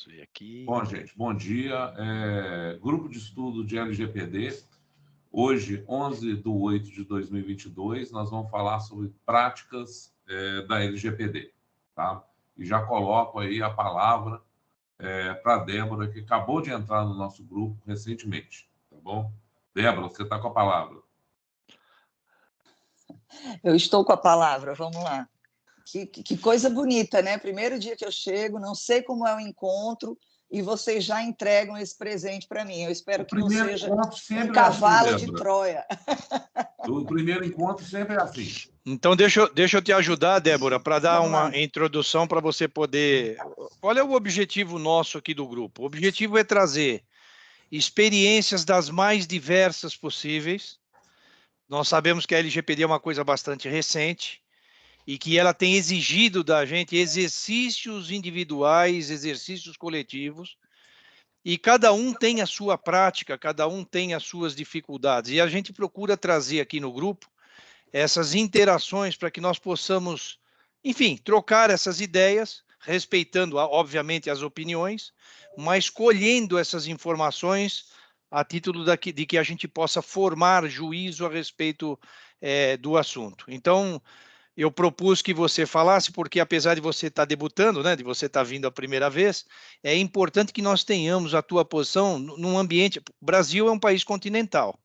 ver aqui. Bom, gente, bom dia. Grupo de estudo de LGPD. Hoje, 11/8/2022, nós vamos falar sobre práticas da LGPD, tá? E já coloco aí a palavra para a Débora, que acabou de entrar no nosso grupo recentemente, tá bom? Débora, você está com a palavra. Eu estou com a palavra, vamos lá. Que coisa bonita, né? Primeiro dia que eu chego, não sei como é o encontro, e vocês já entregam esse presente para mim. Eu espero que não seja um cavalo de Troia. O primeiro encontro sempre é assim. Então, deixa eu te ajudar, Débora, para dar uma introdução para você poder... Qual é o objetivo nosso aqui do grupo? O objetivo é trazer experiências das mais diversas possíveis. Nós sabemos que a LGPD é uma coisa bastante recente e que ela tem exigido da gente exercícios individuais, exercícios coletivos, e cada um tem a sua prática, cada um tem as suas dificuldades. E a gente procura trazer aqui no grupo essas interações para que nós possamos, enfim, trocar essas ideias, respeitando, obviamente, as opiniões, mas colhendo essas informações a título de que a gente possa formar juízo a respeito do assunto. Então, eu propus que você falasse, porque apesar de você estar debutando, né, de você estar vindo a primeira vez, é importante que nós tenhamos a tua posição num ambiente... O Brasil é um país continental.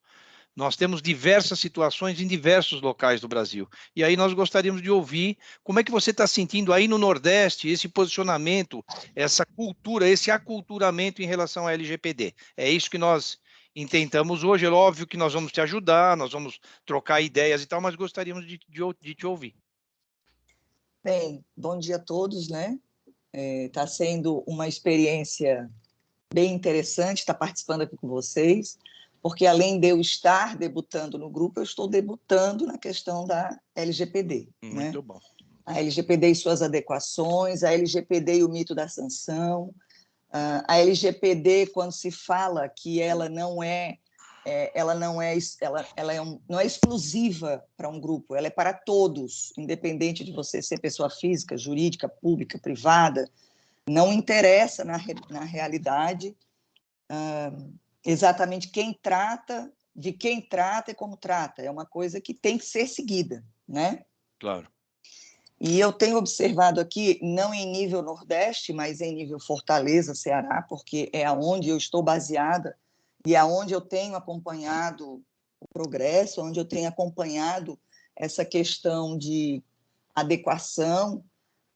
Nós temos diversas situações em diversos locais do Brasil. E aí nós gostaríamos de ouvir como é que você está sentindo aí no Nordeste esse posicionamento, essa cultura, esse aculturamento em relação à LGPD. É isso que nós intentamos hoje. É óbvio que nós vamos te ajudar, nós vamos trocar ideias e tal, mas gostaríamos de te ouvir. Bem, bom dia a todos, né? Está sendo uma experiência bem interessante estar participando aqui com vocês, porque além de eu estar debutando no grupo, eu estou debutando na questão da LGPD. Muito né? bom. A LGPD e suas adequações, a LGPD e o mito da sanção, a LGPD, quando se fala que ela não é exclusiva para um grupo, ela é para todos, independente de você ser pessoa física, jurídica, pública, privada, não interessa na realidade exatamente de quem trata e como trata, é uma coisa que tem que ser seguida, né? Claro. E eu tenho observado aqui, não em nível Nordeste, mas em nível Fortaleza, Ceará, porque é aonde eu estou baseada e aonde eu tenho acompanhado o progresso, onde eu tenho acompanhado essa questão de adequação,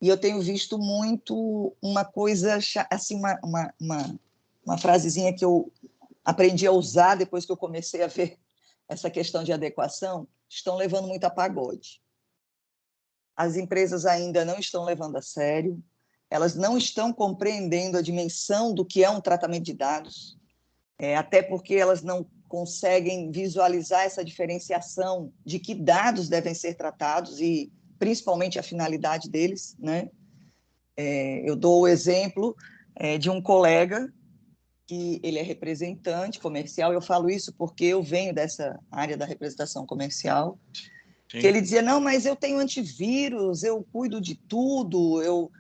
e eu tenho visto muito uma coisa, assim, uma frasezinha que eu aprendi a usar depois que eu comecei a ver essa questão de adequação, estão levando muito a pagode. As empresas ainda não estão levando a sério, elas não estão compreendendo a dimensão do que é um tratamento de dados, até porque elas não conseguem visualizar essa diferenciação de que dados devem ser tratados e, principalmente, a finalidade deles, né? Eu dou o exemplo de um colega que ele é representante comercial, eu falo isso porque eu venho dessa área da representação comercial, Sim. Que ele dizia, não, mas eu tenho antivírus, eu cuido de tudo, eu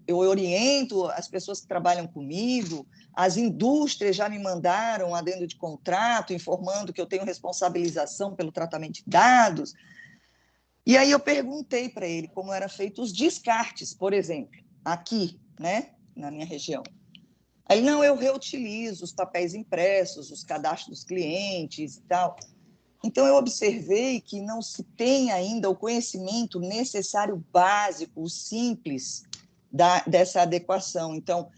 oriento as pessoas que trabalham comigo, as indústrias já me mandaram adendo de contrato, informando que eu tenho responsabilização pelo tratamento de dados. E aí eu perguntei para ele como eram feitos os descartes, por exemplo, aqui, né, na minha região. Aí, não, eu reutilizo os papéis impressos, os cadastros dos clientes e tal. Então, eu observei que não se tem ainda o conhecimento necessário básico, o simples, dessa adequação. Então,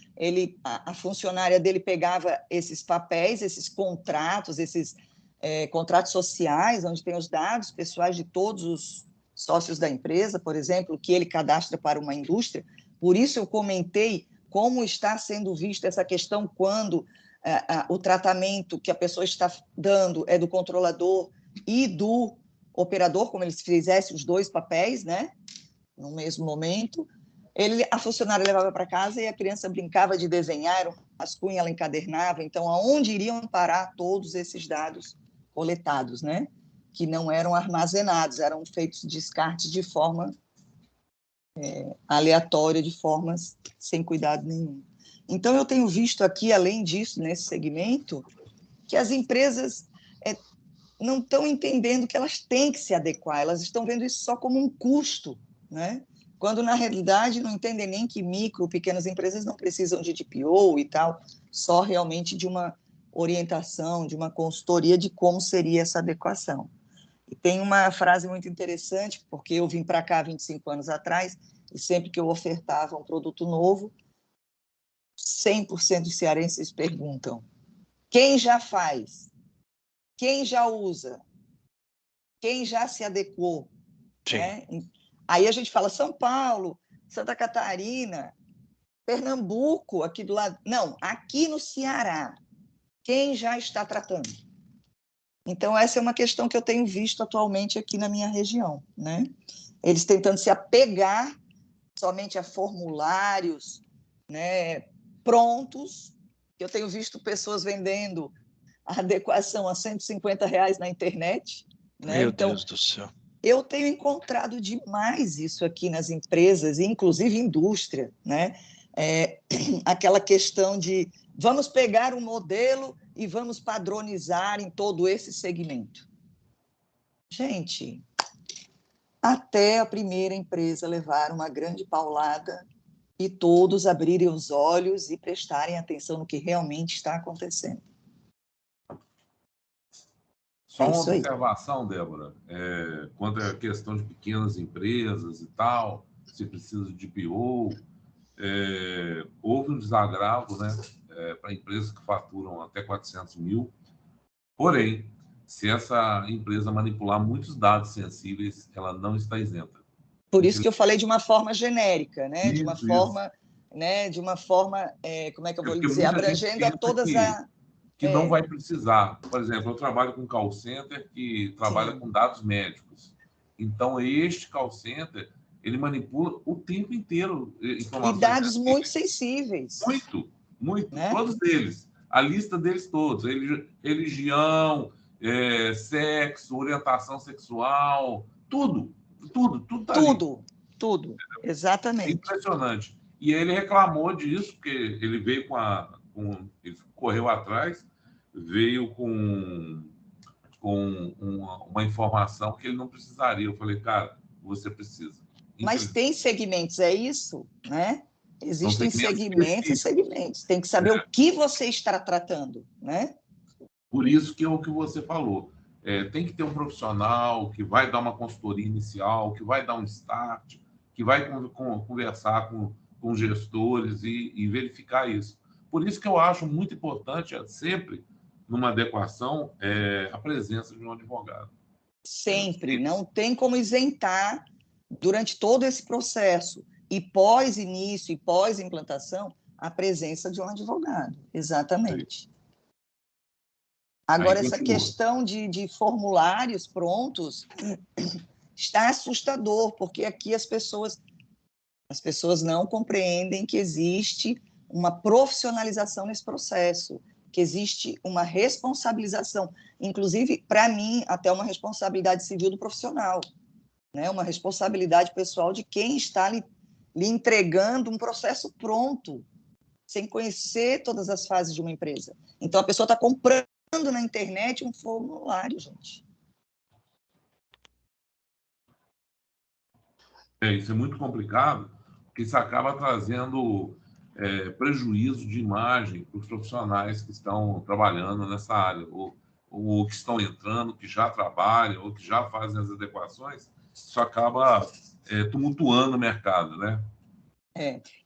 a funcionária dele pegava esses papéis, esses contratos, esses contratos sociais, onde tem os dados pessoais de todos os sócios da empresa, por exemplo, que ele cadastra para uma indústria. Por isso, eu comentei como está sendo vista essa questão quando o tratamento que a pessoa está dando é do controlador e do operador, como eles fizessem os dois papéis, né, no mesmo momento. A funcionária levava para casa e a criança brincava de desenhar, as cunhas ela encadernava. Então, aonde iriam parar todos esses dados coletados, né, que não eram armazenados, eram feitos descartes de forma aleatória, de formas sem cuidado nenhum. Então, eu tenho visto aqui, além disso, nesse segmento, que as empresas não estão entendendo que elas têm que se adequar, elas estão vendo isso só como um custo, né? Quando, na realidade, não entendem nem que micro, pequenas empresas não precisam de DPO e tal, só realmente de uma orientação, de uma consultoria de como seria essa adequação. E tem uma frase muito interessante, porque eu vim para cá 25 anos atrás, e sempre que eu ofertava um produto novo, 100% dos cearenses perguntam: quem já faz? Quem já usa? Quem já se adequou? Né? Aí a gente fala São Paulo, Santa Catarina, Pernambuco, aqui do lado. Não, aqui no Ceará. Quem já está tratando? Então, essa é uma questão que eu tenho visto atualmente aqui na minha região, né? Eles tentando se apegar somente a formulários, né, prontos. Eu tenho visto pessoas vendendo a adequação a R$ 150 na internet, né? Meu Então, Deus do céu. eu tenho encontrado demais isso aqui nas empresas, inclusive indústria, né? Aquela questão de vamos pegar um modelo e vamos padronizar em todo esse segmento. Gente, até a primeira empresa levar uma grande paulada e todos abrirem os olhos e prestarem atenção no que realmente está acontecendo. Só uma observação, Débora, quanto à questão de pequenas empresas e tal, se precisa de PO, houve um desagravo, né, para empresas que faturam até 400 mil, porém, se essa empresa manipular muitos dados sensíveis, ela não está isenta. Por isso que eu falei de uma forma genérica, né? Isso, de uma forma, né? De uma forma, como é que eu vou dizer, abrangendo a todas que não vai precisar. Por exemplo, eu trabalho com call center que trabalha Sim. com dados médicos. Então, este call center, ele manipula o tempo inteiro informações. E dados muito sensíveis. Muito. Né? Todos eles. A lista deles todos. Religião, sexo, orientação sexual, tudo tá ali. Tudo. Exatamente. É impressionante. E ele reclamou disso, porque ele veio ele correu atrás, veio com uma informação que ele não precisaria. Eu falei, cara, você precisa. Mas tem segmentos, é isso, né? Existem segmentos e segmentos. Tem que saber o que você está tratando, né? Por isso que é o que você falou. Tem que ter um profissional que vai dar uma consultoria inicial, que vai dar um start, que vai conversar com gestores e verificar isso. Por isso que eu acho muito importante sempre, numa adequação, a presença de um advogado. Sempre. Não tem como isentar durante todo esse processo e pós-início e pós-implantação a presença de um advogado. Exatamente. Agora, essa questão de formulários prontos está assustador, porque aqui as pessoas não compreendem que existe uma profissionalização nesse processo, que existe uma responsabilização, inclusive, para mim, até uma responsabilidade civil do profissional, né? Uma responsabilidade pessoal de quem está lhe entregando um processo pronto, sem conhecer todas as fases de uma empresa. Então, a pessoa está comprando na internet um formulário, gente. Isso é muito complicado, porque isso acaba trazendo prejuízo de imagem para os profissionais que estão trabalhando nessa área, ou que estão entrando, que já trabalham, ou que já fazem as adequações. Isso acaba tumultuando o mercado, né?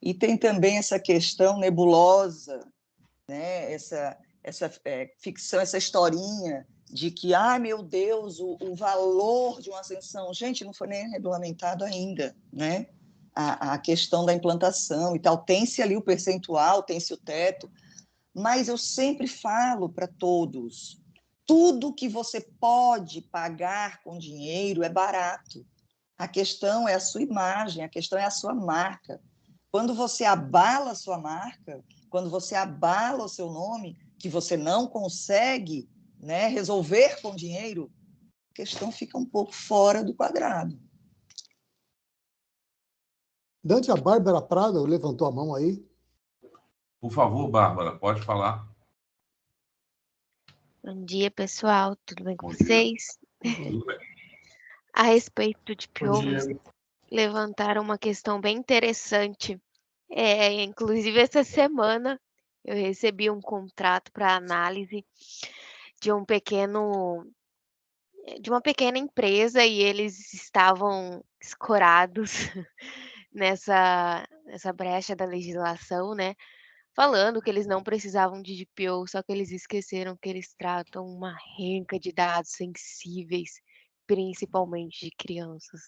E tem também essa questão nebulosa, né? Essa ficção, essa historinha de que, meu Deus, o valor de uma ascensão, gente, não foi nem regulamentado ainda, né? A questão da implantação e tal, tem-se ali o percentual, tem-se o teto, mas eu sempre falo para todos, tudo que você pode pagar com dinheiro é barato. A questão é a sua imagem, a questão é a sua marca. Quando você abala a sua marca, quando você abala o seu nome, que você não consegue, né, resolver com dinheiro, a questão fica um pouco fora do quadrado. Dante, a Bárbara Prado levantou a mão aí. Por favor, Bárbara, pode falar. Bom dia, pessoal. Tudo bem com Bom dia. vocês? Tudo bem. A respeito de Bom PO, dia. vocês levantaram uma questão bem interessante. Inclusive, essa semana eu recebi um contrato para análise de uma pequena empresa e eles estavam escorados nessa brecha da legislação, né? Falando que eles não precisavam de DPO, só que eles esqueceram que eles tratam uma renca de dados sensíveis, principalmente de crianças.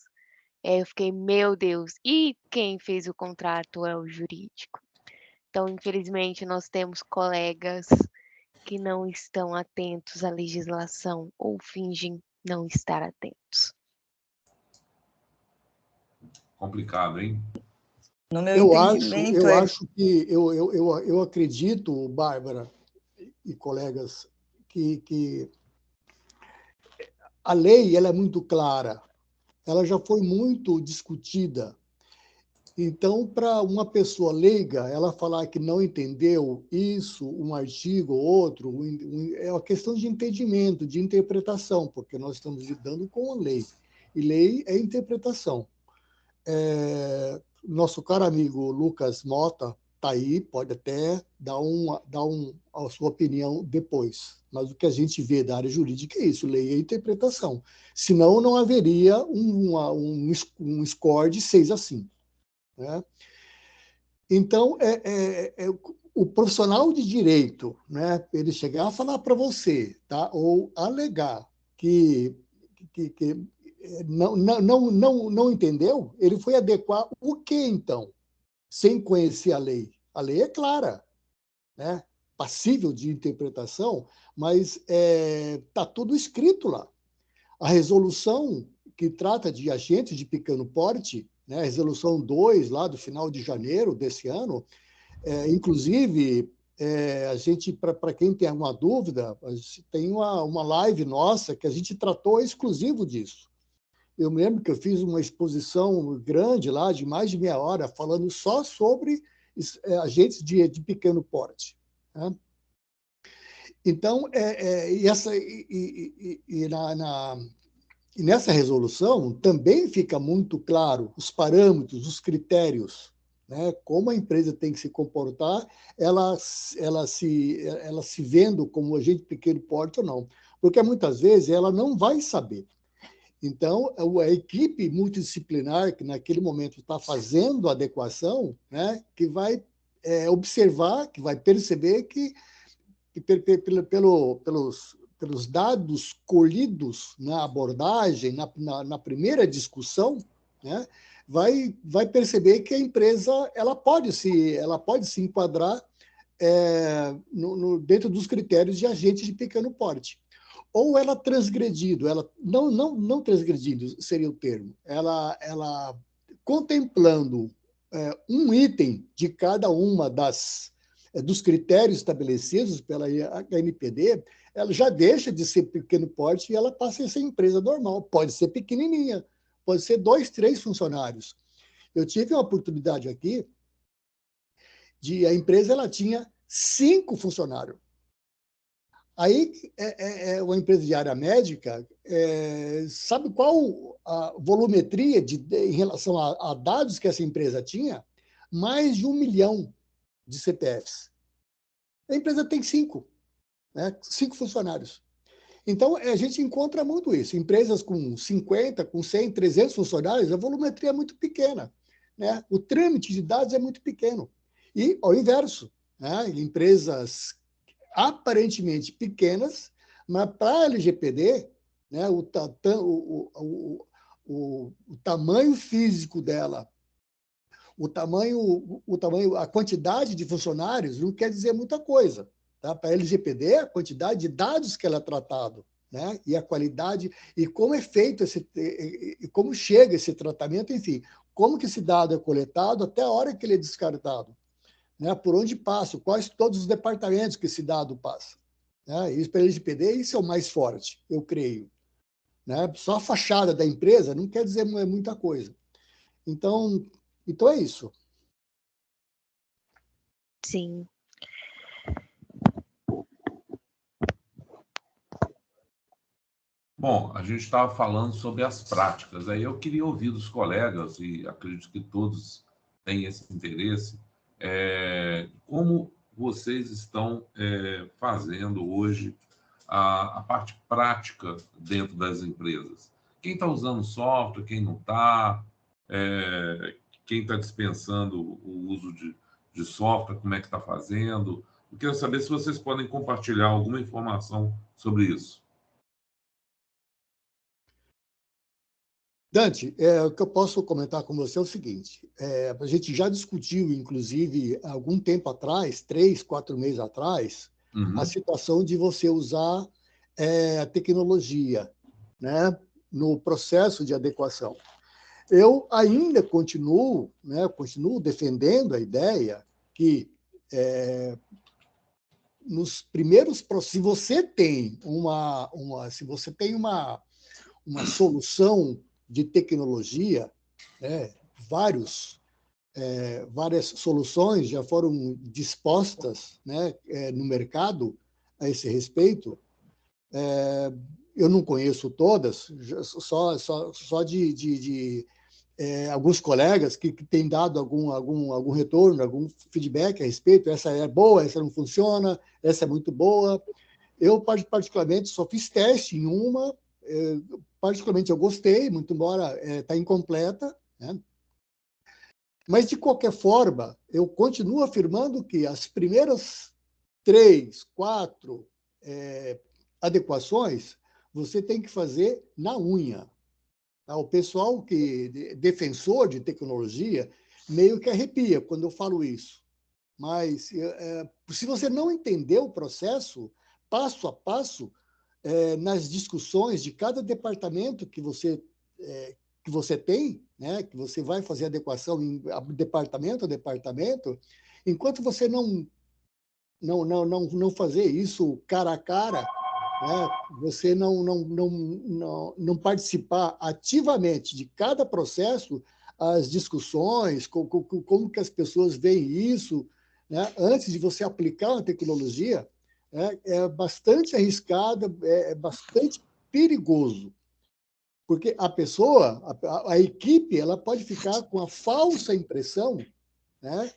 Eu fiquei, meu Deus, e quem fez o contrato é o jurídico. Então, infelizmente, nós temos colegas que não estão atentos à legislação ou fingem não estar atentos. Complicado, hein? No meu Eu entendimento, acho que eu acredito, Bárbara e colegas, que a lei ela é muito clara, ela já foi muito discutida. Então, para uma pessoa leiga, ela falar que não entendeu isso, um artigo ou outro, é uma questão de entendimento, de interpretação, porque nós estamos lidando com a lei. E lei é interpretação. Nosso caro amigo Lucas Mota está aí, pode até dar a sua opinião depois. Mas o que a gente vê da área jurídica é isso, lei é interpretação. Senão, não haveria um score de 6-5. Né? Então, o profissional de direito, né, ele chegar a falar para você, tá, ou alegar que não entendeu, ele foi adequar o que, então? Sem conhecer a lei. A lei é clara, né? Passível de interpretação, mas está tudo escrito lá. A resolução que trata de agentes de pequeno porte, né, a resolução 2, lá do final de janeiro desse ano, inclusive, a gente, para quem tem alguma dúvida, a gente tem uma live nossa que a gente tratou exclusivo disso. Eu me lembro que eu fiz uma exposição grande lá, de mais de meia hora, falando só sobre agentes de pequeno porte. Né? Então, nessa resolução também fica muito claro os parâmetros, os critérios, né? Como a empresa tem que se comportar, ela se vendo como agente de pequeno porte ou não. Porque muitas vezes ela não vai saber. Então, a equipe multidisciplinar que naquele momento está fazendo a adequação, né, que vai observar, que vai perceber que pelos dados colhidos na abordagem, na primeira discussão, né, vai perceber que a empresa ela pode se enquadrar dentro dos critérios de agente de pequeno porte. Ou ela transgredindo, ela não transgredindo seria o termo, ela contemplando um item de cada uma dos critérios estabelecidos pela ANPD, ela já deixa de ser pequeno porte e ela passa a ser empresa normal. Pode ser pequenininha, pode ser 2, 3 funcionários. Eu tive uma oportunidade aqui a empresa ela tinha 5 funcionários. Aí, uma empresa de área médica, sabe qual a volumetria em relação a dados que essa empresa tinha? Mais de 1 milhão de CPFs. A empresa tem 5, né? 5 funcionários. Então, a gente encontra muito isso. Empresas com 50, com 100, 300 funcionários, a volumetria é muito pequena. Né? O trâmite de dados é muito pequeno. E, ao inverso, né? Empresas aparentemente pequenas, mas para a LGPD, né, o tamanho físico dela, a quantidade de funcionários não quer dizer muita coisa. Tá? Para a LGPD, a quantidade de dados que ela é tratado, né? E a qualidade, e como é feito e como chega esse tratamento, enfim, como que esse dado é coletado até a hora que ele é descartado. Né, por onde passa, quais todos os departamentos que esse dado passa. Né? Isso para a LGPD, isso é o mais forte, eu creio. Né? Só a fachada da empresa não quer dizer muita coisa. Então, Então é isso. Sim. Bom, a gente estava falando sobre as práticas. Aí eu queria ouvir dos colegas, e acredito que todos têm esse interesse, como vocês estão fazendo hoje a parte prática dentro das empresas. Quem está usando software, quem não está, quem está dispensando o uso de software, como é que está fazendo. Eu quero saber se vocês podem compartilhar alguma informação sobre isso. Dante, o que eu posso comentar com você é o seguinte, a gente já discutiu, inclusive, há algum tempo atrás, 3, 4 meses atrás, a situação de você usar a tecnologia, né, no processo de adequação. Eu ainda continuo defendendo a ideia que nos primeiros, se você tem uma solução de tecnologia, né, várias soluções já foram dispostas, né, no mercado a esse respeito. Eu não conheço todas, só de alguns colegas que têm dado algum retorno, algum feedback a respeito. Essa é boa, essa não funciona, essa é muito boa. Eu, particularmente, só fiz teste em uma, particularmente eu gostei, muito embora está incompleta, né? Mas, de qualquer forma, eu continuo afirmando que as primeiras 3, 4 adequações você tem que fazer na unha. O pessoal defensor de tecnologia meio que arrepia quando eu falo isso. Mas, se você não entender o processo, passo a passo, nas discussões de cada departamento que você tem, né, que você vai fazer adequação em departamento a departamento, enquanto você não fazer isso cara a cara, né, você não participar ativamente de cada processo, as discussões, como que as pessoas veem isso, né, antes de você aplicar uma tecnologia, é bastante arriscado, é bastante perigoso, porque a pessoa, a equipe, ela pode ficar com a falsa impressão, né,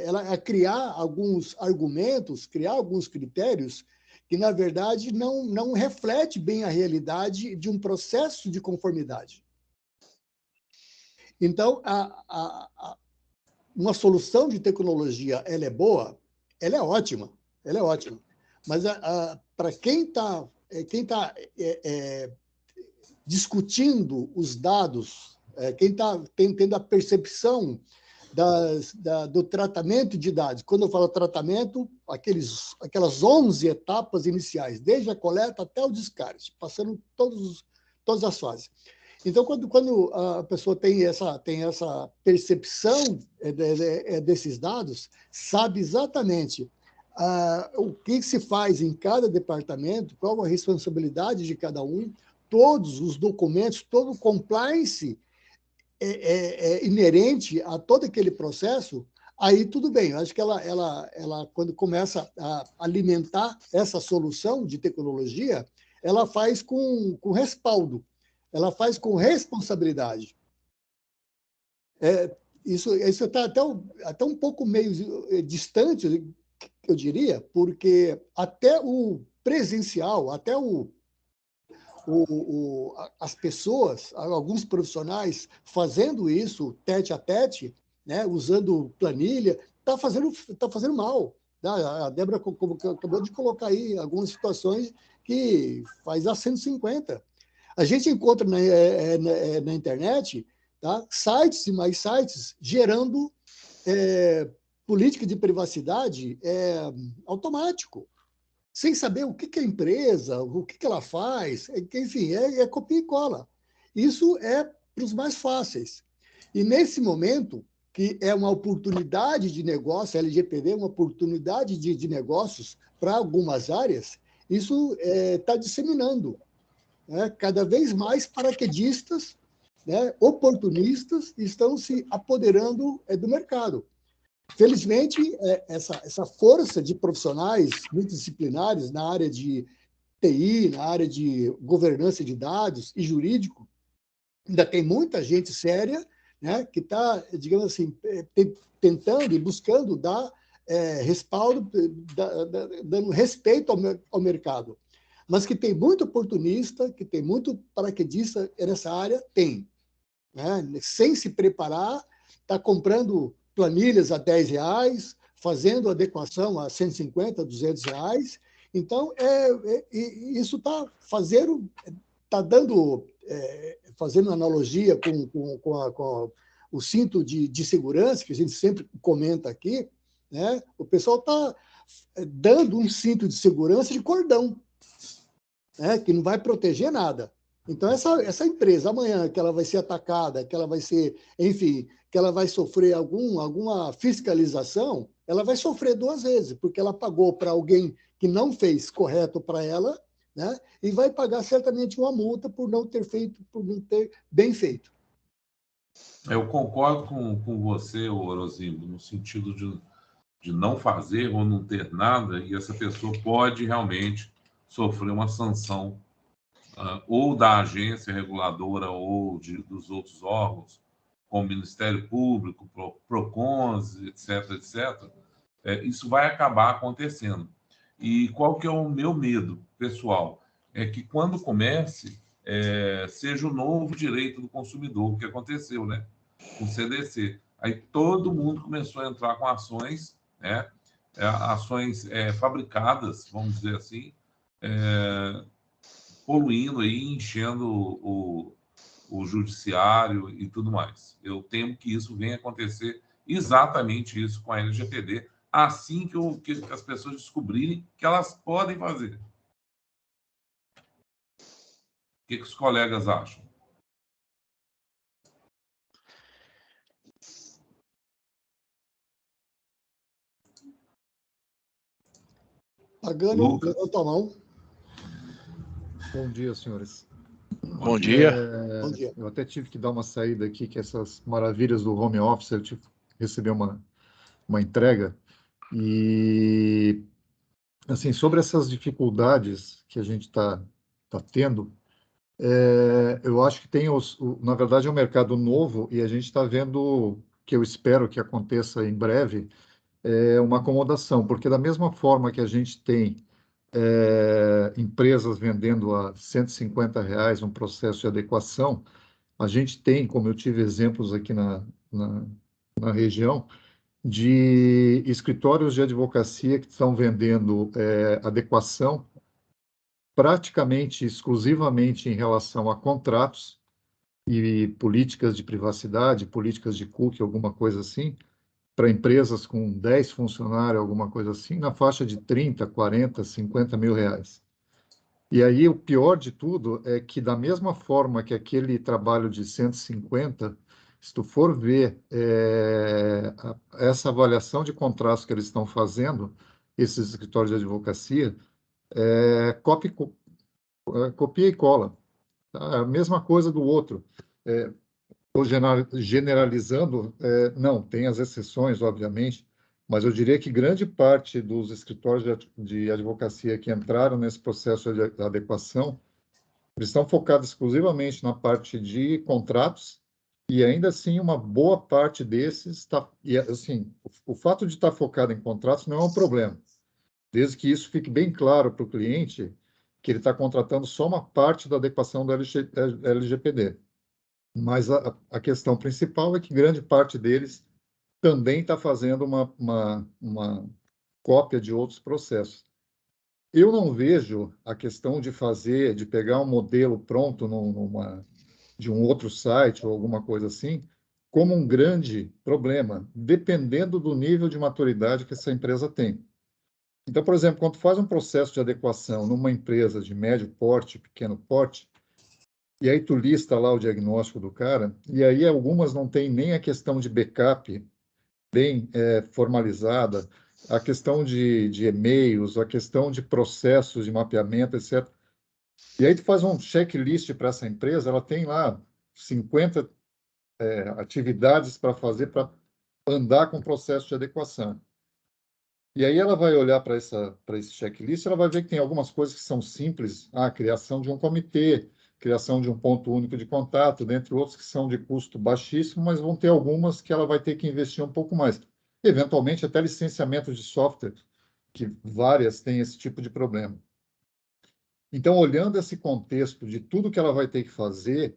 ela criar alguns argumentos, criar alguns critérios que, na verdade, não reflete bem a realidade de um processo de conformidade. Então, uma solução de tecnologia, ela é boa, ela é ótima, mas para quem está discutindo os dados, quem está tendo a percepção do tratamento de dados. Quando eu falo tratamento, aquelas 11 etapas iniciais, desde a coleta até o descarte, passando todas as fases. Então, quando a pessoa tem essa percepção desses dados, sabe exatamente o que se faz em cada departamento, qual a responsabilidade de cada um, todos os documentos, todo o compliance inerente a todo aquele processo, aí tudo bem. Eu acho que ela quando começa a alimentar essa solução de tecnologia, ela faz com respaldo, ela faz com responsabilidade. Isso está até um pouco meio distante, eu diria, porque até o presencial, até as pessoas, alguns profissionais fazendo isso tete a tete, né, usando planilha, está fazendo mal. A Débora acabou de colocar aí algumas situações que faz a 150. A gente encontra na internet, tá, sites e mais sites gerando política de privacidade automático, sem saber o que é a empresa, o que ela faz, enfim, é copia e cola. Isso é para os mais fáceis. E nesse momento, que é uma oportunidade de negócio, a LGPD é uma oportunidade de negócios para algumas áreas, isso está disseminando. Cada vez mais paraquedistas né, oportunistas estão se apoderando do mercado. Felizmente, essa força de profissionais multidisciplinares na área de TI, na área de governança de dados e jurídico, ainda tem muita gente séria, né, que está, digamos assim, tentando e buscando dar respaldo, dando respeito ao mercado. Mas que tem muito oportunista, que tem muito paraquedista nessa área, tem. Né? Sem se preparar, está comprando planilhas a R$10, fazendo adequação a 150, R$200. Então, isso está dando, fazendo analogia com o cinto de segurança, que a gente sempre comenta aqui, né? O pessoal está dando um cinto de segurança de cordão, né? Que não vai proteger nada. Então, essa empresa, amanhã, que ela vai ser atacada, que ela vai ser, enfim, que ela vai sofrer alguma fiscalização, ela vai sofrer duas vezes, porque ela pagou para alguém que não fez correto para ela, né? E vai pagar certamente uma multa por não ter bem feito. Eu concordo com você, Orozimbo, no sentido de não fazer ou não ter nada, e essa pessoa pode realmente sofrer uma sanção ou da agência reguladora ou dos outros órgãos, como o Ministério Público, PROCONs, etc., etc., isso vai acabar acontecendo. E qual que é o meu medo, pessoal? É que quando comece, seja o novo direito do consumidor, o que aconteceu, né? Com o CDC. Aí todo mundo começou a entrar com ações, né? Ações fabricadas, vamos dizer assim, poluindo aí, enchendo o judiciário e tudo mais. Eu temo que isso venha acontecer exatamente isso com a LGPD, assim que as pessoas descobrirem que elas podem fazer. O que os colegas acham? Pagano, levanta a mão. Bom dia, senhores. Bom dia. Bom dia. Eu até tive que dar uma saída aqui, que essas maravilhas do home office, eu tive que receber uma entrega. E, assim, sobre essas dificuldades que a gente está tendo, eu acho que tem, na verdade, é um mercado novo e a gente está vendo, que eu espero que aconteça em breve, uma acomodação, porque da mesma forma que a gente tem empresas vendendo a R$150 um processo de adequação, a gente tem, como eu tive exemplos aqui na região, de escritórios de advocacia que estão vendendo adequação praticamente exclusivamente em relação a contratos e políticas de privacidade, políticas de cookie, alguma coisa assim, para empresas com 10 funcionários, alguma coisa assim, na faixa de 30, 40, 50 mil reais. E aí o pior de tudo é que, da mesma forma que aquele trabalho de 150, se tu for ver essa avaliação de contratos que eles estão fazendo, esses escritórios de advocacia, copia e cola. Tá? A mesma coisa do outro. Estou generalizando, não, tem as exceções, obviamente, mas eu diria que grande parte dos escritórios de advocacia que entraram nesse processo de adequação, eles estão focados exclusivamente na parte de contratos, e ainda assim uma boa parte desses está... E, assim, o fato de estar focado em contratos não é um problema, desde que isso fique bem claro para o cliente que ele está contratando só uma parte da adequação do LGPD. Mas a questão principal é que grande parte deles também está fazendo uma cópia de outros processos. Eu não vejo a questão de pegar um modelo pronto de um outro site ou alguma coisa assim, como um grande problema, dependendo do nível de maturidade que essa empresa tem. Então, por exemplo, quando tu faz um processo de adequação numa empresa de médio porte, pequeno porte, e aí tu lista lá o diagnóstico do cara, e aí algumas não tem nem a questão de backup bem formalizada, a questão de e-mails, a questão de processos de mapeamento, etc. E aí tu faz um checklist para essa empresa, ela tem lá 50 atividades para fazer para andar com o processo de adequação. E aí ela vai olhar para esse checklist, ela vai ver que tem algumas coisas que são simples, a criação de um comitê, criação de um ponto único de contato, dentre outros que são de custo baixíssimo, mas vão ter algumas que ela vai ter que investir um pouco mais. Eventualmente, até licenciamento de software, que várias têm esse tipo de problema. Então, olhando esse contexto de tudo que ela vai ter que fazer,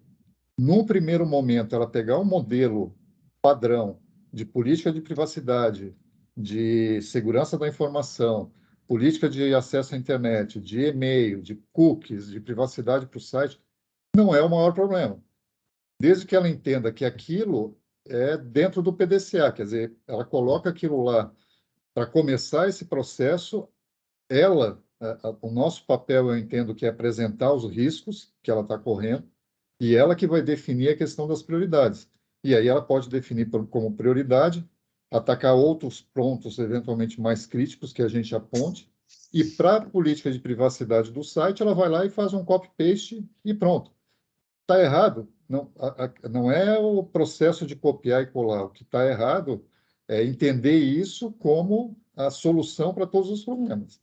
num primeiro momento, ela pegar um modelo padrão de política de privacidade, de segurança da informação, política de acesso à internet, de e-mail, de cookies, de privacidade para o site, não é o maior problema. Desde que ela entenda que aquilo é dentro do PDCA, quer dizer, ela coloca aquilo lá para começar esse processo, o nosso papel, eu entendo, que é apresentar os riscos que ela está correndo, e ela que vai definir a questão das prioridades. E aí ela pode definir como prioridade, atacar outros pontos, eventualmente mais críticos, que a gente aponte, e para a política de privacidade do site, ela vai lá e faz um copy-paste e pronto. Está errado? Não é o processo de copiar e colar. O que está errado é entender isso como a solução para todos os problemas.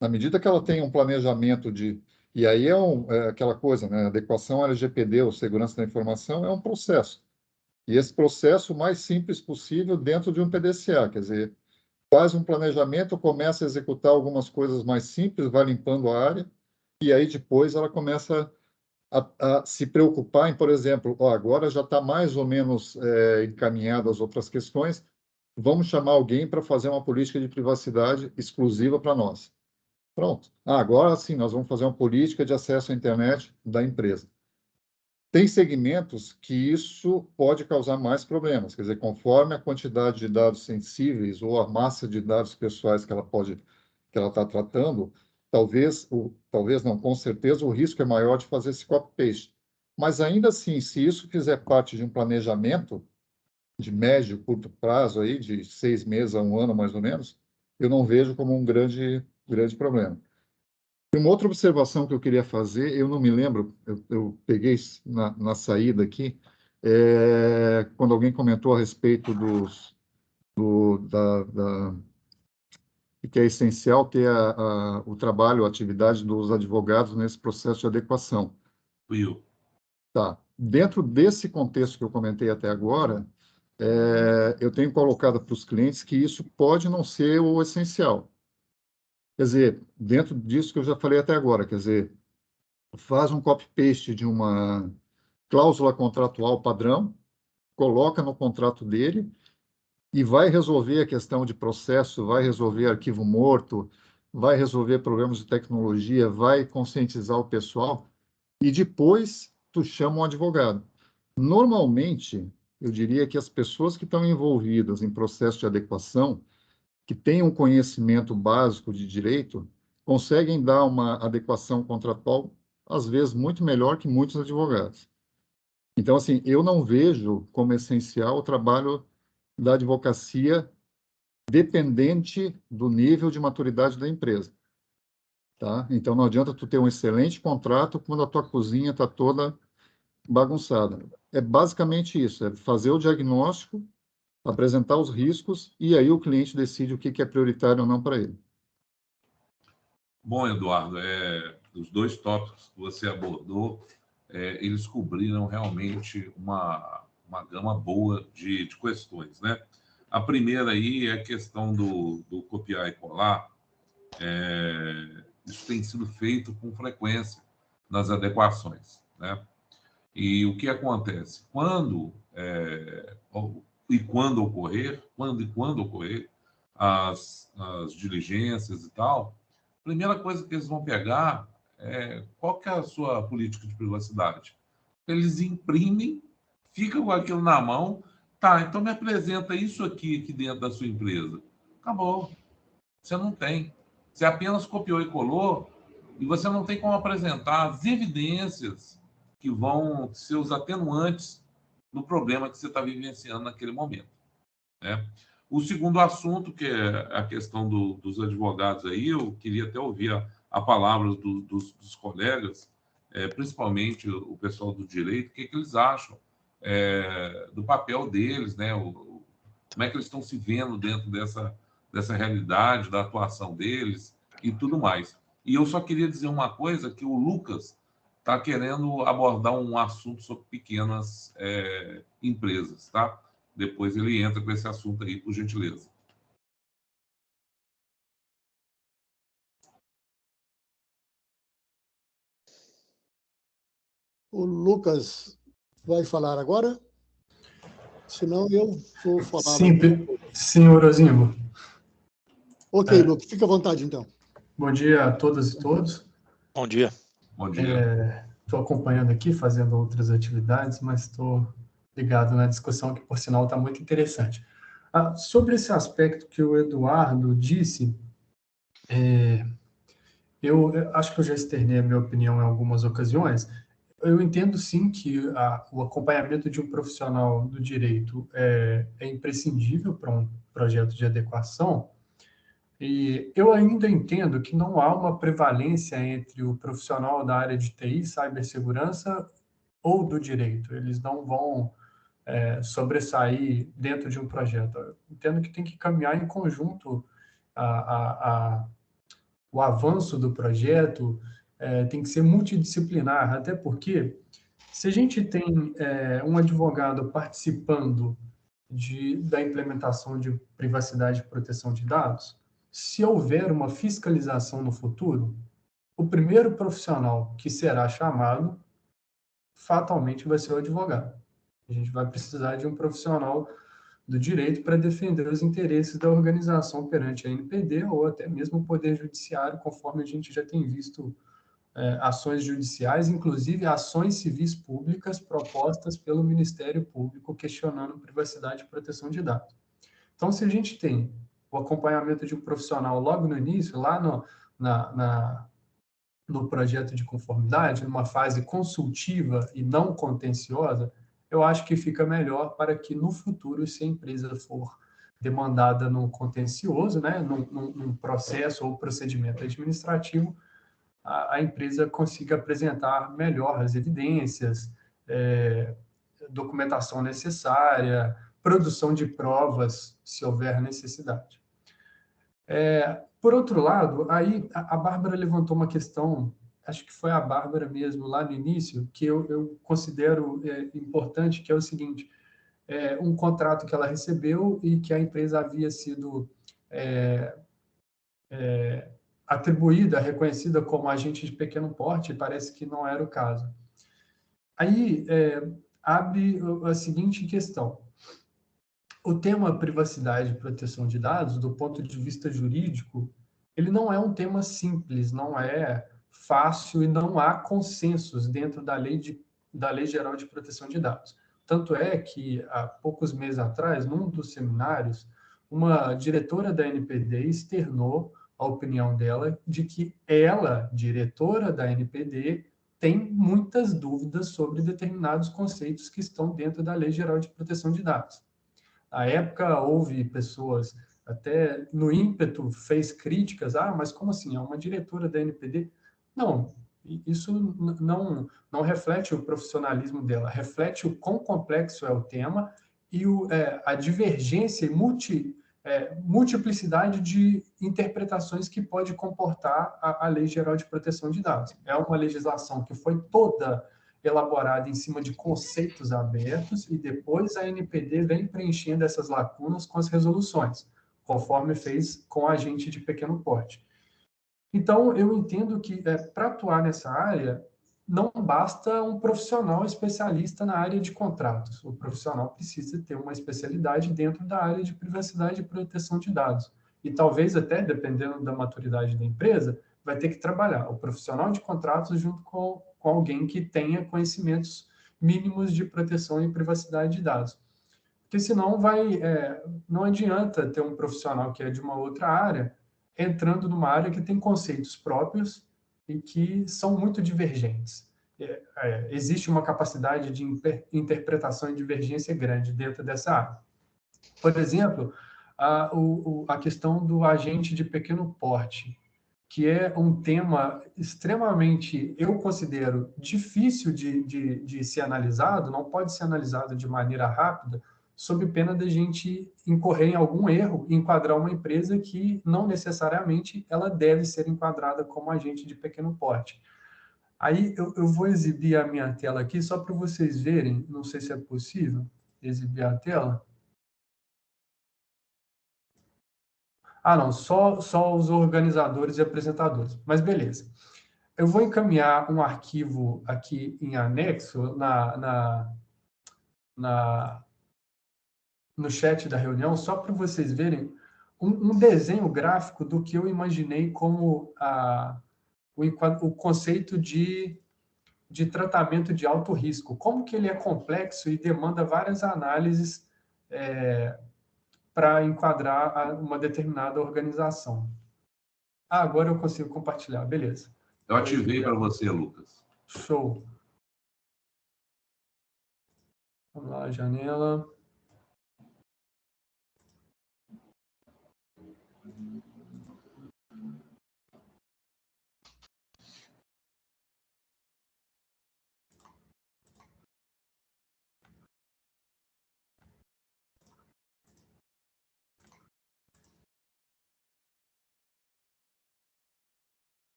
Na medida que ela tem um planejamento de... E aí é aquela coisa, né? Adequação LGPD, ou segurança da informação, é um processo. E esse processo o mais simples possível dentro de um PDCA, quer dizer, faz um planejamento, começa a executar algumas coisas mais simples, vai limpando a área, e aí depois ela começa a se preocupar em, por exemplo, agora já está mais ou menos encaminhado as outras questões, vamos chamar alguém para fazer uma política de privacidade exclusiva para nós. Pronto. Agora sim, nós vamos fazer uma política de acesso à internet da empresa. Tem segmentos que isso pode causar mais problemas, quer dizer, conforme a quantidade de dados sensíveis ou a massa de dados pessoais que ela está tratando, talvez não, com certeza o risco é maior de fazer esse copy-paste. Mas ainda assim, se isso fizer parte de um planejamento de médio, curto prazo, aí, de 6 meses a 1 ano, mais ou menos, eu não vejo como um grande problema. E uma outra observação que eu queria fazer, eu não me lembro, eu peguei na saída aqui, quando alguém comentou a respeito que é essencial ter o trabalho, a atividade dos advogados nesse processo de adequação. Will. Tá. Dentro desse contexto que eu comentei até agora, eu tenho colocado para os clientes que isso pode não ser o essencial. Quer dizer, dentro disso que eu já falei até agora, quer dizer, faz um copy-paste de uma cláusula contratual padrão, coloca no contrato dele e vai resolver a questão de processo, vai resolver arquivo morto, vai resolver problemas de tecnologia, vai conscientizar o pessoal e depois tu chama um advogado. Normalmente, eu diria que as pessoas que estão envolvidas em processo de adequação, que têm um conhecimento básico de direito, conseguem dar uma adequação contratual, às vezes, muito melhor que muitos advogados. Então, assim, eu não vejo como essencial o trabalho da advocacia dependente do nível de maturidade da empresa. Tá? Então, não adianta tu ter um excelente contrato quando a tua cozinha está toda bagunçada. É basicamente isso, é fazer o diagnóstico, apresentar os riscos e aí o cliente decide o que é prioritário ou não para ele. Bom, Eduardo, os 2 tópicos que você abordou, eles cobriram realmente uma gama boa de questões, né? A primeira aí é a questão do copiar e colar. Isso tem sido feito com frequência nas adequações, né? E o que acontece? Quando ocorrer as diligências e tal, a primeira coisa que eles vão pegar é qual que é a sua política de privacidade. Eles imprimem, ficam com aquilo na mão, tá, então me apresenta isso aqui dentro da sua empresa. Acabou. Você não tem. Você apenas copiou e colou e você não tem como apresentar as evidências que vão ser os atenuantes do problema que você está vivenciando naquele momento, né? O segundo assunto, que é a questão dos advogados aí, eu queria até ouvir a palavra dos colegas, principalmente o pessoal do direito, o que eles acham do papel deles, né? Como é que eles estão se vendo dentro dessa realidade, da atuação deles e tudo mais. E eu só queria dizer uma coisa, que o Lucas está querendo abordar um assunto sobre pequenas empresas, tá? Depois ele entra com esse assunto aí, por gentileza. O Lucas vai falar agora? Senão eu vou falar. Sim, Orozinho. Ok, Lucas, fica à vontade, então. Bom dia a todas e todos. Bom dia. Bom dia. Estou acompanhando aqui, fazendo outras atividades, mas estou ligado na discussão, que, por sinal, está muito interessante. Sobre esse aspecto que o Eduardo disse, eu acho que eu já externei a minha opinião em algumas ocasiões. Eu entendo, sim, que o acompanhamento de um profissional do direito é imprescindível para um projeto de adequação, e eu ainda entendo que não há uma prevalência entre o profissional da área de TI, cibersegurança, ou do direito. Eles não vão sobressair dentro de um projeto. Eu entendo que tem que caminhar em conjunto o avanço do projeto, tem que ser multidisciplinar, até porque se a gente tem um advogado participando da implementação de privacidade e proteção de dados, se houver uma fiscalização no futuro, o primeiro profissional que será chamado fatalmente vai ser o advogado. A gente vai precisar de um profissional do direito para defender os interesses da organização perante a NPD ou até mesmo o Poder Judiciário, conforme a gente já tem visto ações judiciais, inclusive ações civis públicas propostas pelo Ministério Público questionando privacidade e proteção de dados. Então, se a gente tem o acompanhamento de um profissional logo no início, lá no projeto de conformidade, numa fase consultiva e não contenciosa, eu acho que fica melhor para que no futuro, se a empresa for demandada no contencioso, né, num processo ou procedimento administrativo, a empresa consiga apresentar melhor as evidências, documentação necessária, produção de provas, se houver necessidade. Por outro lado, aí a Bárbara levantou uma questão, acho que foi a Bárbara mesmo, lá no início, que eu considero importante, que é o seguinte: um contrato que ela recebeu e que a empresa havia sido atribuída, reconhecida como agente de pequeno porte, parece que não era o caso. Aí abre a seguinte questão: o tema privacidade e proteção de dados, do ponto de vista jurídico, ele não é um tema simples, não é fácil e não há consensos dentro da Lei Geral de Proteção de Dados. Tanto é que, há poucos meses atrás, num dos seminários, uma diretora da NPD externou a opinião dela de que ela, diretora da NPD, tem muitas dúvidas sobre determinados conceitos que estão dentro da Lei Geral de Proteção de Dados. À época, houve pessoas, até no ímpeto, fez críticas, mas como assim, é uma diretora da NPD? Não, isso não reflete o profissionalismo dela, reflete o quão complexo é o tema e a divergência e multiplicidade de interpretações que pode comportar a Lei Geral de Proteção de Dados. É uma legislação que foi toda elaborada em cima de conceitos abertos e depois a NPD vem preenchendo essas lacunas com as resoluções, conforme fez com a agente de pequeno porte. Então, eu entendo que para atuar nessa área, não basta um profissional especialista na área de contratos. O profissional precisa ter uma especialidade dentro da área de privacidade e proteção de dados. E talvez até, dependendo da maturidade da empresa, vai ter que trabalhar o profissional de contratos junto com alguém que tenha conhecimentos mínimos de proteção e privacidade de dados. Porque senão não adianta ter um profissional que é de uma outra área entrando numa área que tem conceitos próprios e que são muito divergentes. Existe uma capacidade de interpretação e divergência grande dentro dessa área. Por exemplo, a questão do agente de pequeno porte. que é um tema extremamente, eu considero, difícil de ser analisado, não pode ser analisado de maneira rápida, sob pena de a gente incorrer em algum erro, enquadrar uma empresa que não necessariamente ela deve ser enquadrada como agente de pequeno porte. Aí eu vou exibir a minha tela aqui só para vocês verem, não sei se é possível exibir a tela. Ah, não, só os organizadores e apresentadores, mas beleza. Eu vou encaminhar um arquivo aqui em anexo no chat da reunião, só para vocês verem um desenho gráfico do que eu imaginei como o conceito de tratamento de alto risco. Como que ele é complexo e demanda várias análises para enquadrar uma determinada organização. Ah, agora eu consigo compartilhar, beleza. Eu ativei para você, Lucas. Show. Vamos lá, janela.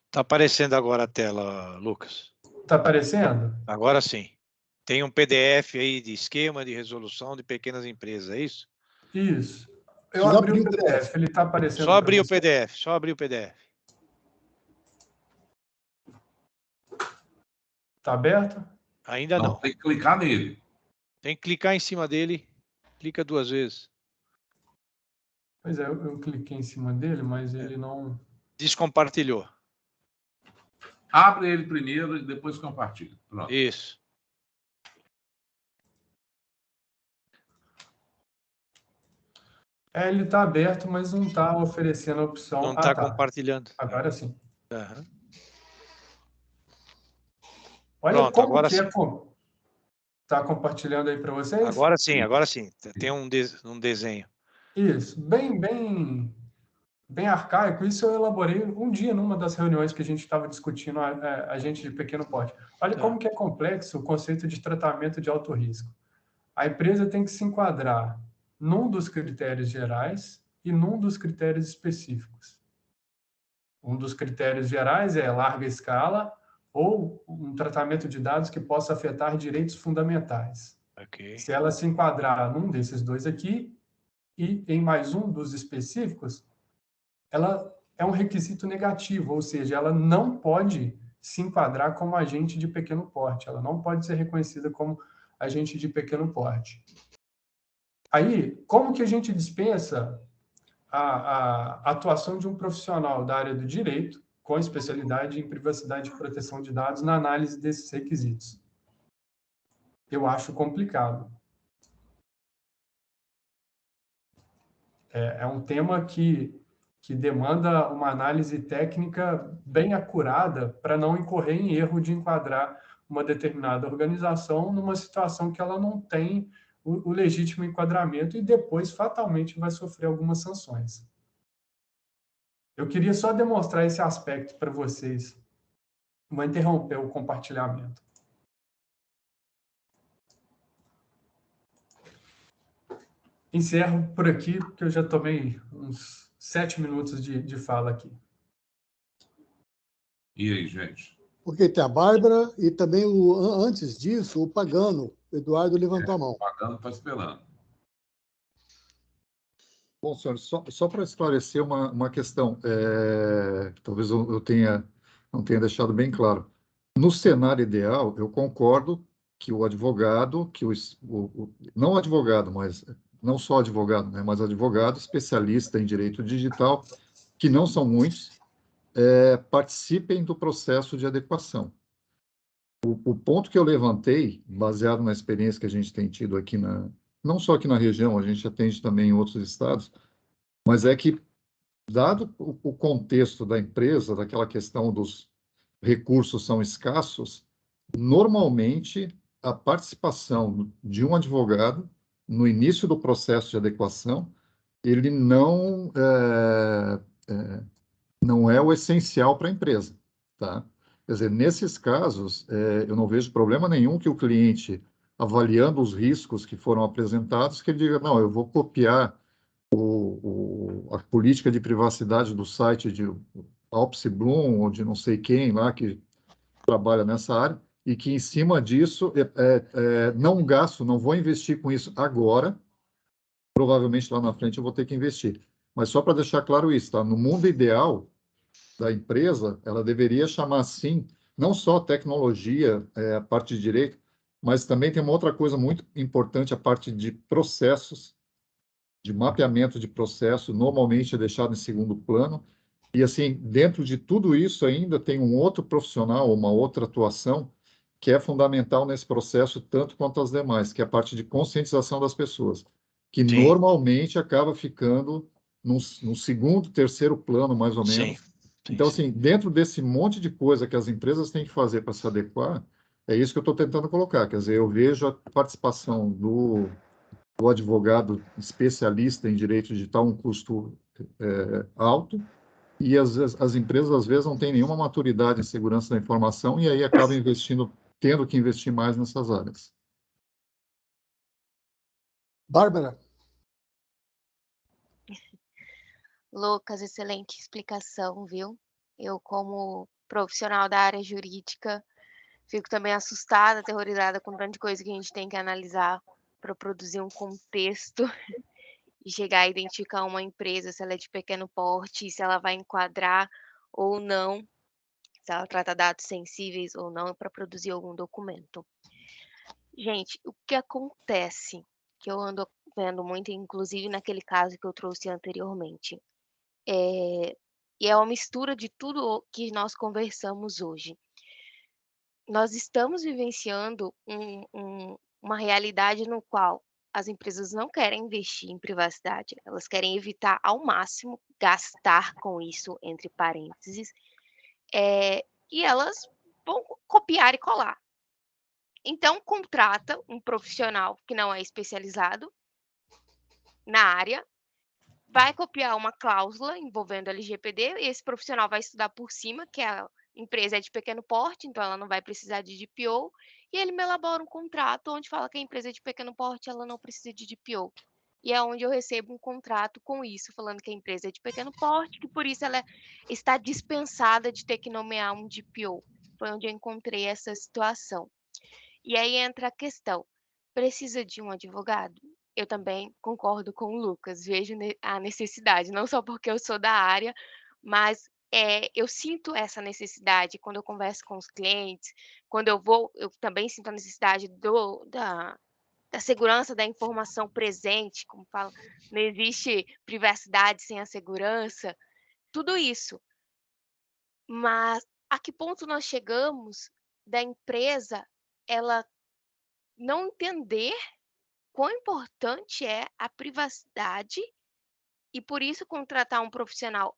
Está aparecendo agora a tela, Lucas. Está aparecendo? Agora sim. Tem um PDF aí de esquema de resolução de pequenas empresas, é isso? Isso. Eu Só abri o abrir o PDF, ele está aparecendo. Só abrir o PDF, só abrir o PDF. Está aberto? Ainda não. Tem que clicar nele. Tem que clicar em cima dele, clica 2 vezes. Pois é, eu cliquei em cima dele, mas ele não... Descompartilhou. Abre ele primeiro e depois compartilha. Pronto. Isso. Ele está aberto, mas não está oferecendo a opção... Não está tá. compartilhando. Agora sim. Uhum. Olha Pronto, como agora que sim. Está compartilhando aí para vocês? Agora sim, agora sim. Tem um desenho. Isso, bem arcaico. Isso eu elaborei um dia numa das reuniões que a gente estava discutindo a gente de pequeno porte. Olha como que é complexo o conceito de tratamento de alto risco. A empresa tem que se enquadrar num dos critérios gerais e num dos critérios específicos. Um dos critérios gerais é larga escala ou um tratamento de dados que possa afetar direitos fundamentais. Okay. Se ela se enquadrar num desses dois aqui e em mais um dos específicos, ela é um requisito negativo, ou seja, ela não pode se enquadrar como agente de pequeno porte, ela não pode ser reconhecida como agente de pequeno porte. Aí, como que a gente dispensa a atuação de um profissional da área do direito com especialidade em privacidade e proteção de dados na análise desses requisitos? Eu acho complicado. É um tema que demanda uma análise técnica bem acurada para não incorrer em erro de enquadrar uma determinada organização numa situação que ela não tem o legítimo enquadramento e depois fatalmente vai sofrer algumas sanções. Eu queria só demonstrar esse aspecto para vocês. Vou interromper o compartilhamento. Encerro por aqui, porque eu já tomei uns 7 minutos de fala aqui. E aí, gente? Porque tem a Bárbara e também, antes disso, o Pagano. O Eduardo levantou a mão. O Pagano está esperando. Bom, senhor, só para esclarecer uma questão, talvez eu não tenha deixado bem claro. No cenário ideal, eu concordo que o advogado, não o advogado, mas não só advogado, né, mas advogado especialista em direito digital, que não são muitos, participem do processo de adequação. O ponto que eu levantei, baseado na experiência que a gente tem tido aqui não só aqui na região, a gente atende também em outros estados, mas é que, dado o contexto da empresa, daquela questão dos recursos são escassos, normalmente a participação de um advogado no início do processo de adequação, ele não é o essencial para a empresa, tá? Quer dizer, nesses casos, eu não vejo problema nenhum que o cliente, avaliando os riscos que foram apresentados, que ele diga, não, eu vou copiar a política de privacidade do site de Alpse Bloom ou de não sei quem lá que trabalha nessa área, e que em cima disso não gasto, não vou investir com isso agora, provavelmente lá na frente eu vou ter que investir. Mas só para deixar claro isso, tá? No mundo ideal da empresa, ela deveria chamar assim, não só tecnologia, a parte de direito, mas também tem uma outra coisa muito importante, a parte de processos, de mapeamento de processo, normalmente é deixado em segundo plano. E assim, dentro de tudo isso ainda tem um outro profissional, uma outra atuação, que é fundamental nesse processo, tanto quanto as demais, que é a parte de conscientização das pessoas, que Sim. normalmente acaba ficando no segundo, terceiro plano, mais ou menos. Sim. Então, assim, dentro desse monte de coisa que as empresas têm que fazer para se adequar, é isso que eu estou tentando colocar. Quer dizer, eu vejo a participação do advogado especialista em direito digital um custo alto, e as empresas, às vezes, não têm nenhuma maturidade em segurança da informação e aí acabam tendo que investir mais nessas áreas. Bárbara? Lucas, excelente explicação, viu? Eu, como profissional da área jurídica, fico também assustada, aterrorizada com tanta coisa que a gente tem que analisar para produzir um contexto e chegar a identificar uma empresa, se ela é de pequeno porte, se ela vai enquadrar ou não, se ela trata dados sensíveis ou não, para produzir algum documento. Gente, o que acontece, que eu ando vendo muito, inclusive naquele caso que eu trouxe anteriormente, e é uma mistura de tudo que nós conversamos hoje. Nós estamos vivenciando uma realidade no qual as empresas não querem investir em privacidade, elas querem evitar ao máximo gastar com isso, entre parênteses, e elas vão copiar e colar. Então, contrata um profissional que não é especializado na área, vai copiar uma cláusula envolvendo LGPD, e esse profissional vai estudar por cima, que a empresa é de pequeno porte, então ela não vai precisar de DPO, e ele me elabora um contrato onde fala que a empresa é de pequeno porte, ela não precisa de DPO. E é onde eu recebo um contrato com isso, falando que a empresa é de pequeno porte, que por isso ela está dispensada de ter que nomear um DPO. Foi onde eu encontrei essa situação. E aí entra a questão, precisa de um advogado? Eu também concordo com o Lucas, vejo a necessidade, não só porque eu sou da área, mas eu sinto essa necessidade quando eu converso com os clientes, quando eu também sinto a necessidade da segurança da informação presente, como fala, não existe privacidade sem a segurança, tudo isso. Mas a que ponto nós chegamos da empresa ela não entender quão importante é a privacidade e, por isso, contratar um profissional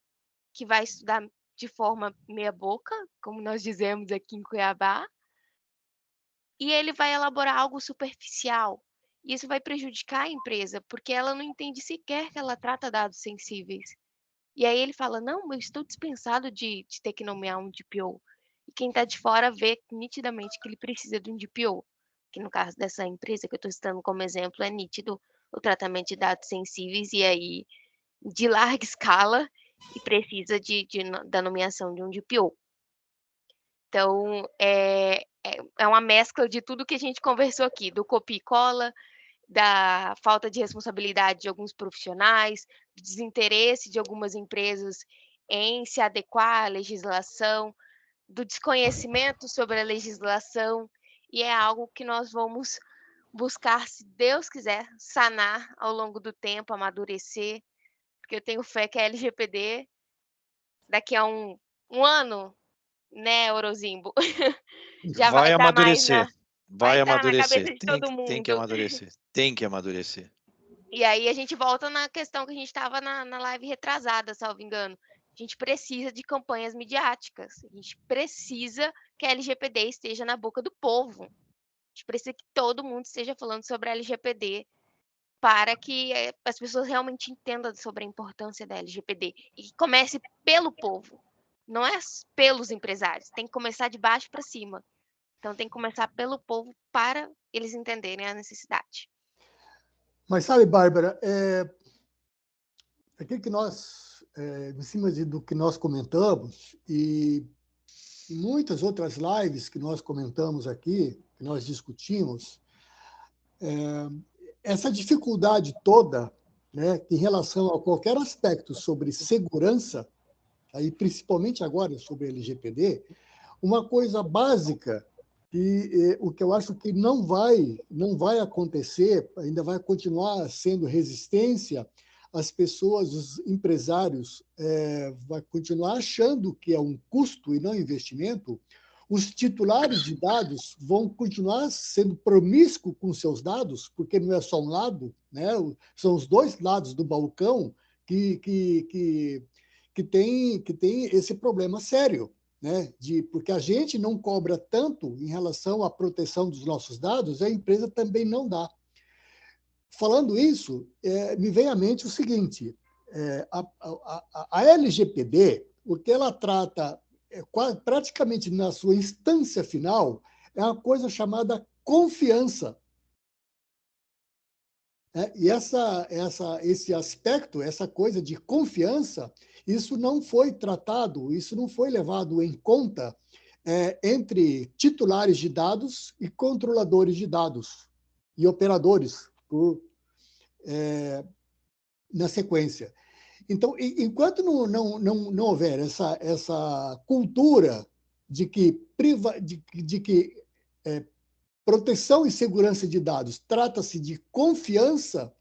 que vai estudar de forma meia boca, como nós dizemos aqui em Cuiabá, e ele vai elaborar algo superficial. Isso vai prejudicar a empresa, porque ela não entende sequer que ela trata dados sensíveis. E aí ele fala, não, eu estou dispensado de ter que nomear um DPO. E quem está de fora vê nitidamente que ele precisa de um DPO. Que no caso dessa empresa que eu estou citando como exemplo, é nítido o tratamento de dados sensíveis e aí de larga escala e precisa da nomeação de um DPO. Então, é uma mescla de tudo que a gente conversou aqui, do copia e cola, da falta de responsabilidade de alguns profissionais, do desinteresse de algumas empresas em se adequar à legislação, do desconhecimento sobre a legislação, e é algo que nós vamos buscar, se Deus quiser, sanar ao longo do tempo, amadurecer, porque eu tenho fé que a LGPD, daqui a um ano, né, Orozimbo, já vai estar mais vai amadurecer, na cabeça de todo mundo. Tem que amadurecer. E aí a gente volta na questão que a gente estava na live retrasada, salvo engano, A gente precisa de campanhas midiáticas. A gente precisa que a LGPD esteja na boca do povo. A gente precisa que todo mundo esteja falando sobre a LGPD para que as pessoas realmente entendam sobre a importância da LGPD e que comece pelo povo, não é pelos empresários, tem que começar de baixo para cima. Então tem que começar pelo povo para eles entenderem a necessidade. Mas sabe, Bárbara, aquilo que nós, em cima do que nós comentamos, e muitas outras lives que nós comentamos aqui, que nós discutimos, essa dificuldade toda, né, em relação a qualquer aspecto sobre segurança, aí principalmente agora sobre LGPD, uma coisa básica e o que eu acho que não vai acontecer, ainda vai continuar sendo resistência, as pessoas, os empresários, vai continuar achando que é um custo e não investimento, os titulares de dados vão continuar sendo promíscuos com seus dados, porque não é só um lado, né? São os dois lados do balcão que tem esse problema sério. Né, porque a gente não cobra tanto em relação à proteção dos nossos dados, a empresa também não dá. Falando isso, me vem à mente o seguinte, a LGPD, o que ela trata praticamente na sua instância final, é uma coisa chamada confiança. E esse aspecto, essa coisa de confiança, isso não foi tratado, isso não foi levado em conta entre titulares de dados e controladores de dados e operadores na sequência. Então, enquanto não houver essa cultura de que proteção e segurança de dados trata-se de confiança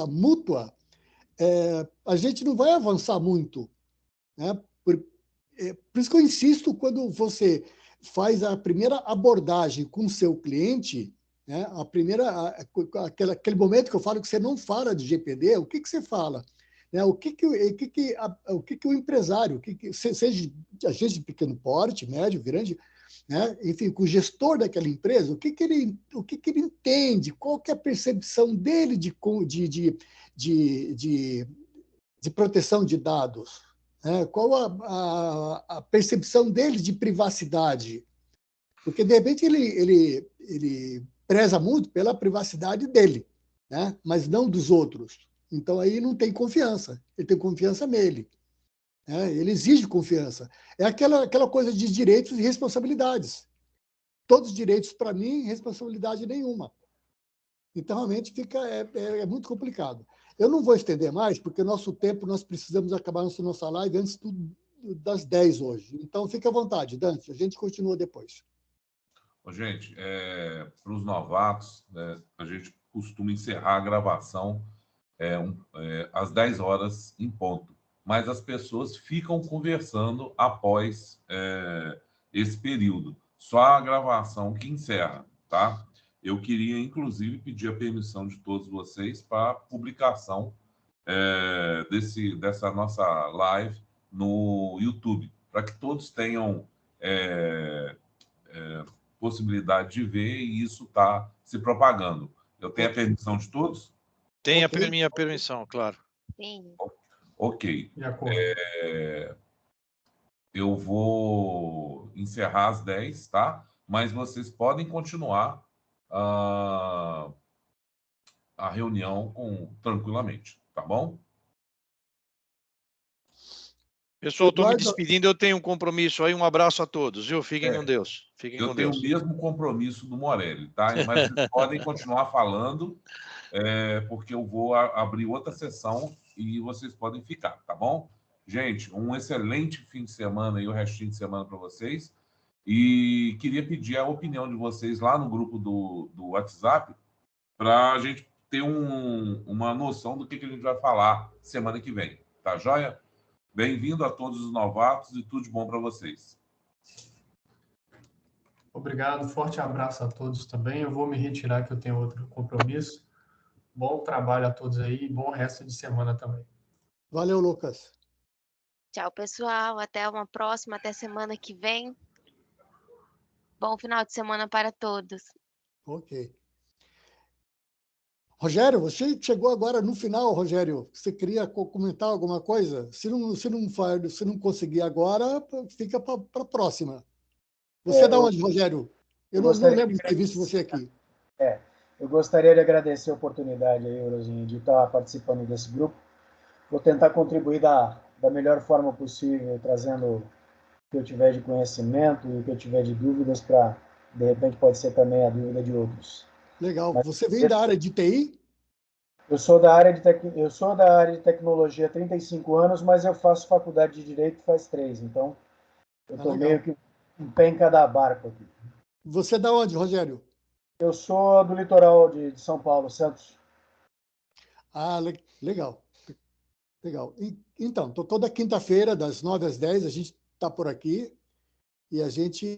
mútua, a gente não vai avançar muito. Né? Por isso que eu insisto, quando você faz a primeira abordagem com o seu cliente, né? Aquele momento que eu falo que você não fala de GPD, o que você fala? Né? O que o empresário, seja agente de pequeno porte, médio, grande, né? Enfim, com o gestor daquela empresa, o que ele entende, qual que é a percepção dele de proteção de dados, né? Qual a percepção dele de privacidade, porque de repente ele preza muito pela privacidade dele, né? Mas não dos outros. Então aí não tem confiança, ele tem confiança nele. Ele exige confiança. É aquela coisa de direitos e responsabilidades. Todos os direitos para mim, responsabilidade nenhuma. Então, realmente, é muito complicado. Eu não vou estender mais, porque nosso tempo, nós precisamos acabar nossa live antes das 10 hoje. Então, fique à vontade, Dante, a gente continua depois. Gente, para os novatos, né, a gente costuma encerrar a gravação às 10 horas em ponto. Mas as pessoas ficam conversando após esse período. Só a gravação que encerra, tá? Eu queria, inclusive, pedir a permissão de todos vocês para a publicação dessa nossa live no YouTube, para que todos tenham possibilidade de ver e isso está se propagando. Eu tenho a permissão de todos? Tem a minha permissão, claro. Sim. Ok. De acordo. Eu vou encerrar às 10, tá? Mas vocês podem continuar a reunião tranquilamente, tá bom? Pessoal, estou me despedindo, eu tenho um compromisso aí, um abraço a todos, viu? Fiquem com Deus. Fiquem com Deus. Eu tenho o mesmo compromisso do Morelli, tá? Mas vocês podem continuar falando, porque eu vou abrir outra sessão e vocês podem ficar, tá bom? Gente, um excelente fim de semana e o restinho de semana para vocês. E queria pedir a opinião de vocês lá no grupo do WhatsApp para a gente ter uma noção do que a gente vai falar semana que vem. Tá joia? Bem-vindo a todos os novatos e tudo de bom para vocês. Obrigado, forte abraço a todos também. Eu vou me retirar que eu tenho outro compromisso. Bom trabalho a todos aí e bom resto de semana também. Valeu, Lucas. Tchau, pessoal. Até uma próxima, até semana que vem. Bom final de semana para todos. Ok. Rogério, você chegou agora no final, Rogério. Você queria comentar alguma coisa? Se não conseguir agora, fica para a próxima. Você é da onde, Rogério? Eu não lembro de ter visto você aqui. Eu gostaria de agradecer a oportunidade aí, Eurozinho, de estar participando desse grupo. Vou tentar contribuir da melhor forma possível, trazendo o que eu tiver de conhecimento e o que eu tiver de dúvidas para, de repente, pode ser também a dúvida de outros. Legal. Mas, você vem da área de TI? eu sou da área de tecnologia há 35 anos, mas eu faço faculdade de Direito faz 3, então eu estou meio que um pé em cada barco aqui. Você é da onde, Rogério? Eu sou do litoral de São Paulo, Santos. Ah, legal. Legal. Então, toda quinta-feira, das 9 às 10, a gente está por aqui e a gente